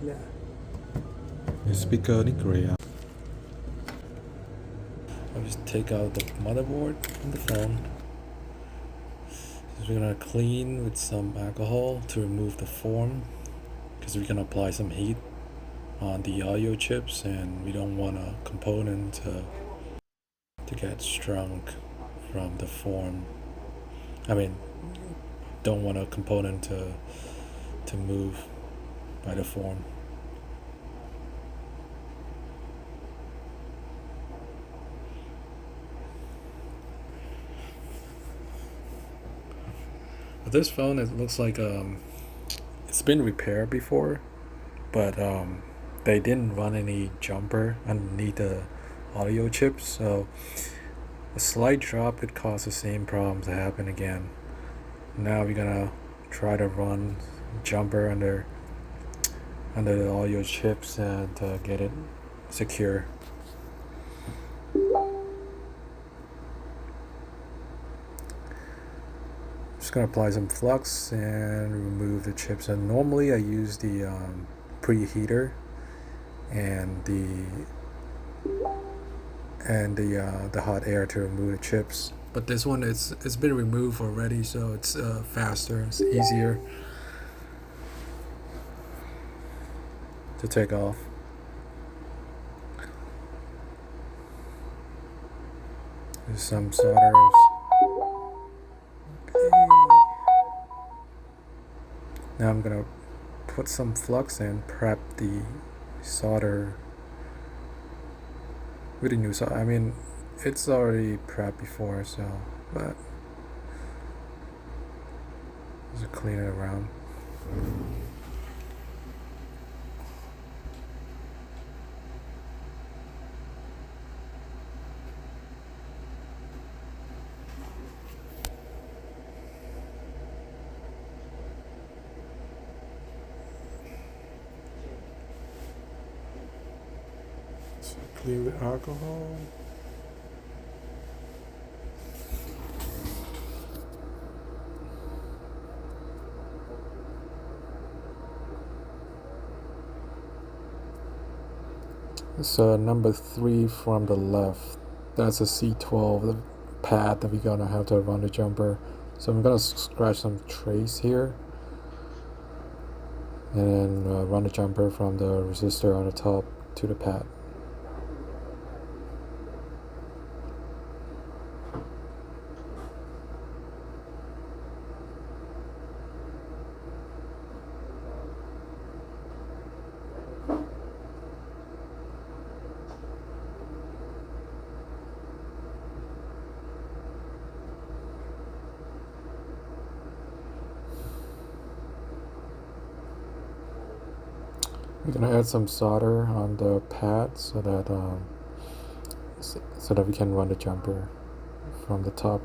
Yeah. The speaker ni gray. I'll just take out the motherboard from the phone. So we're gonna clean with some alcohol to remove the foam, because we're gonna apply some heat on the audio chips, and we don't want a component to get shrunk from the foam. I mean, don't want a component to move by the foam. But this phone, it looks like it's been repaired before, but they didn't run any jumper underneath the audio chips, so a slight drop could cause the same problem to happen again. Now we're gonna try to run jumper under the audio chips and get it secure. Just gonna apply some flux and remove the chips. And normally I use the preheater and the hot air to remove the chips. But this one, it's been removed already, so it's faster, it's easier to take off. There's some solders. Now I'm gonna put some flux and prep the solder with a new solder. I mean, it's already prepped before, so, but just clean it around. Clean with alcohol. It's number 3 from the left. That's a C12, the pad that we're gonna have to run the jumper. So I'm gonna scratch some trace here, and then run the jumper from the resistor on the top to the pad. We're gonna add some solder on the pad so that we can run the jumper from the top.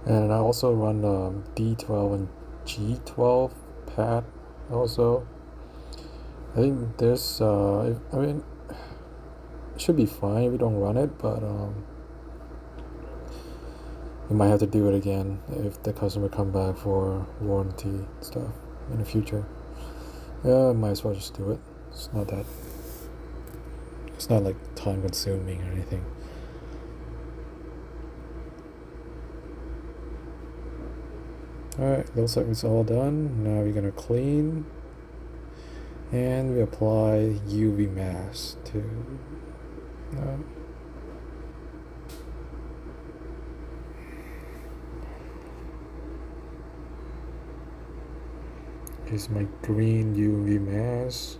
And I also run D12 and G12 pad also. I think this, I mean, it should be fine if we don't run it, but we might have to do it again if the customer come back for warranty stuff in the future. Yeah, might as well just do it. It's not like time consuming or anything. Alright, looks like it's all done. Now we're gonna clean, and we apply UV mask to Here's my green UV mask.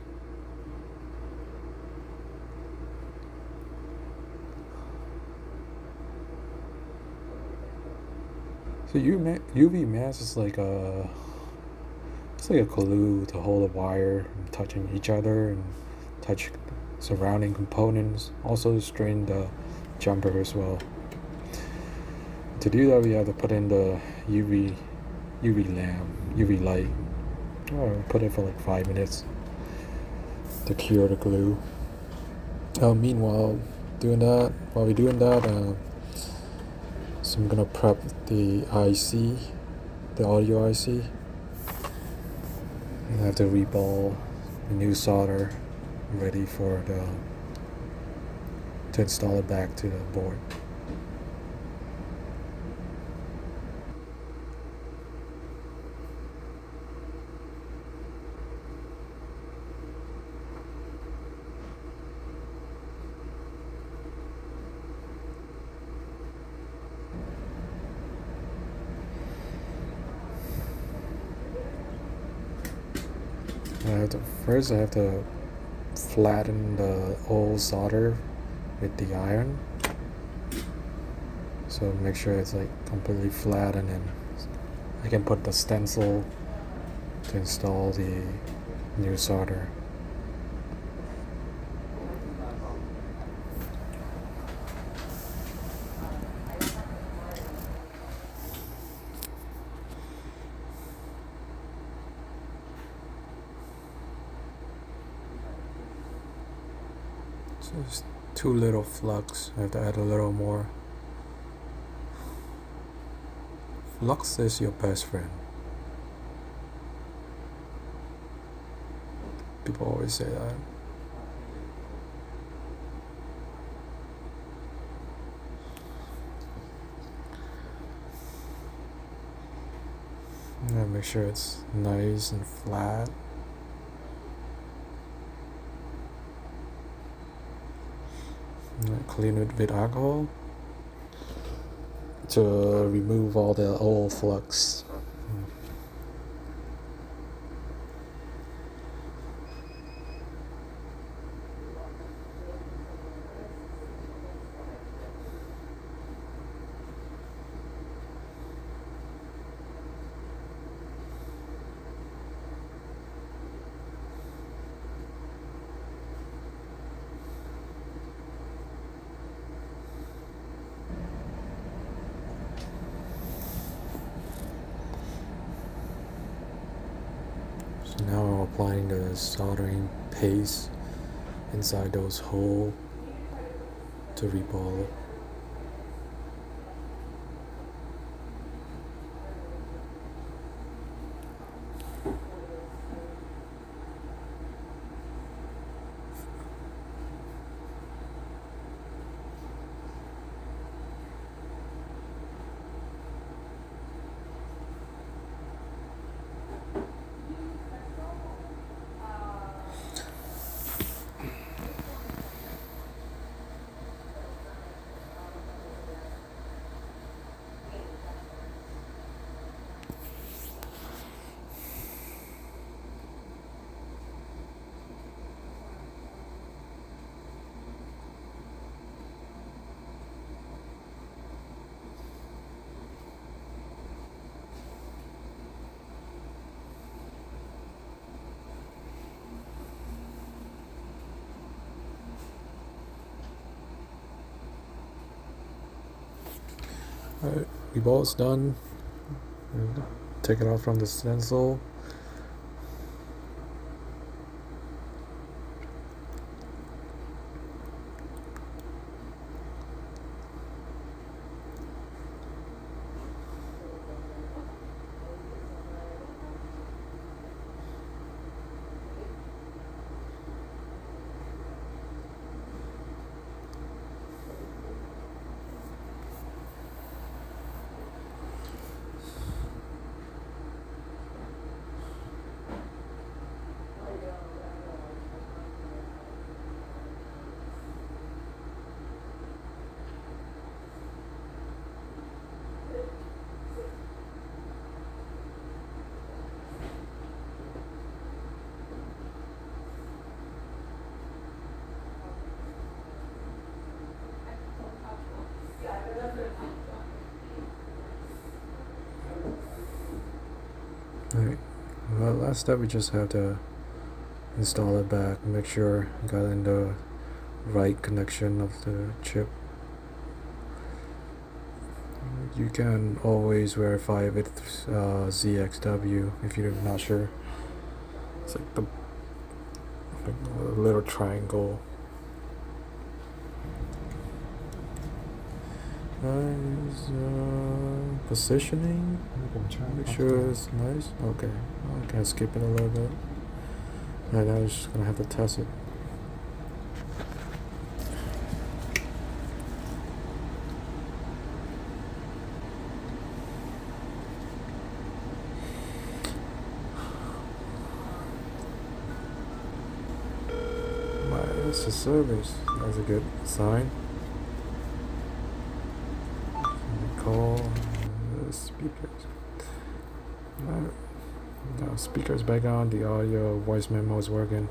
So UV mask is like a it's like a glue to hold a wire from touching each other and touch surrounding components. Also strain the jumper as well. To do that, we have to put in the UV lamp, UV light. Put it for like 5 minutes to cure the glue. Meanwhile, while we're doing that, so I'm gonna prep the IC, the audio IC. I have to reball the new solder ready to install it back to the board. First I have to flatten the old solder with the iron. So make sure it's like completely flat, and then I can put the stencil to install the new solder. So it's too little flux. I have to add a little more. Flux is your best friend. People always say that. Make sure it's nice and flat. Clean it with alcohol to remove all the old flux. So now I'm applying the soldering paste inside those holes to reball. Alright, reball's done. Take it off from the stencil. Alright, well, last step we just have to install it back, make sure you got in the right connection of the chip. You can always verify if it's ZXW if you're not sure. It's like the little triangle. Positioning. Make sure it's nice. Okay, I can skip it a little bit. And now I'm just gonna have to test it. It's a service. That's a good sign. Call the speakers. Now speakers back on. The audio voice memo is working.